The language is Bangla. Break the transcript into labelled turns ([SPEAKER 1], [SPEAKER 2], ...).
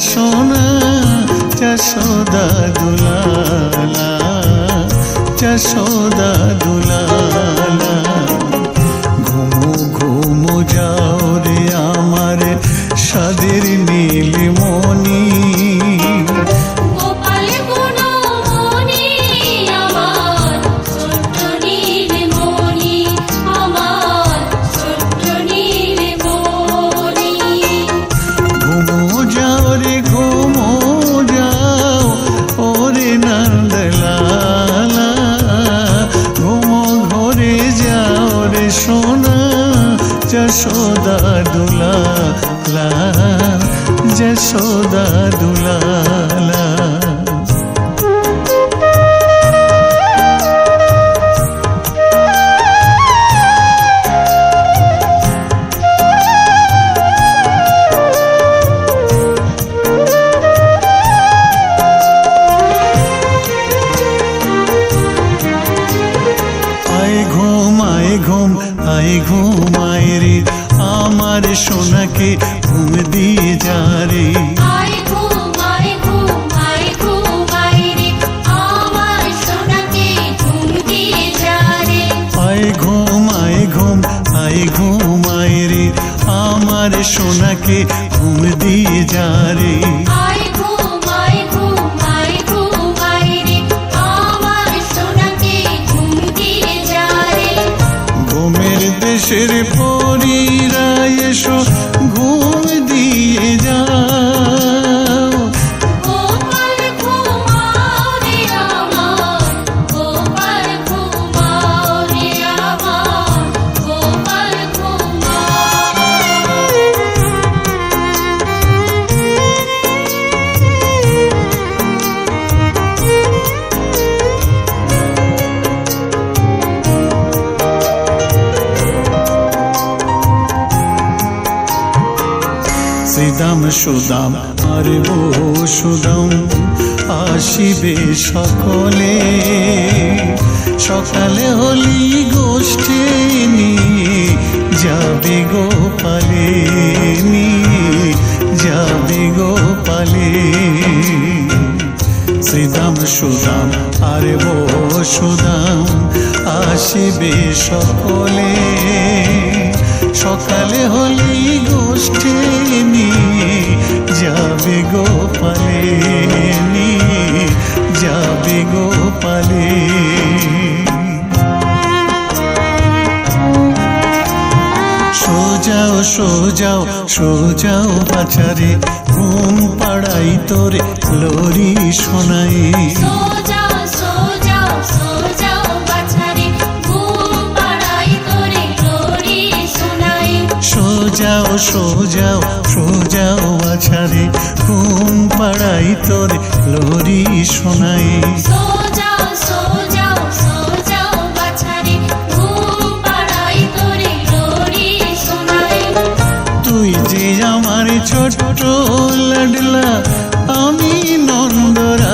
[SPEAKER 1] সোনা যশোদা দুলালা, যশোদা দুলালা। ঘুমো ঘুমো যাও রে আমার সাদের নীলমণি, যশোদা দুলালা, যশোদা দুলালা। আয় ঘুম আয় ঘুম আয় ঘুম আয় রে আমার সোনাকে ঘুম দিয়ে যা রে।
[SPEAKER 2] আয় ঘুম আয় ঘুম আয় ঘুম আয় রে আমার সোনাকে ঘুম দিয়ে যা রে।
[SPEAKER 1] আয় ঘুম আয় ঘুম আয় ঘুম আয় রে আমার সোনাকে ঘুম দিয়ে যা রে।
[SPEAKER 2] আয় ঘুম আয় ঘুম আয় ঘুম আয় রে আমার সোনাকে ঘুম দিয়ে যা রে।
[SPEAKER 1] ঘুমের দেশের পরীরা এসো ঘুম দিয়ে যাও।
[SPEAKER 2] গোপাল ঘুমাও রে আমার, গোপাল ঘুমাও রে আমার, গোপাল ঘুমাও।
[SPEAKER 1] শ্রীদাম সুদাম আর বসুদাম আসিবে সকলে, সকালে হলি গোষ্ঠী নিয়ে যাবে গোপালে, নিয়ে যাবে গোপালে। শ্রীদাম সুদাম আর বসুদাম আসিবে সকলে, সকালে হলি গোষ্ঠী নিয়ে যাবে গোপালে, নিয়ে যাবে গোপালে। সোজাও সোজাও সোজাও বাছারে ঘুম পাড়াই তোরে লোরি শোনাই।
[SPEAKER 2] সোজাও সোজাও সোজাও বাছারে ঘুম পাড়াই তোরে লোরি শোনাই।
[SPEAKER 1] সোজাও সোজাও সোজাও বাছারে ঘুম পাড়াই তোরে লোরি শোনাই।
[SPEAKER 2] সোজাও সোজাও সোজাও বাছারে ঘুম পাড়াই তোরে লোরি শোনাই।
[SPEAKER 1] তুই যে আমার ছোট্ট লাডলা আমি নন্দরা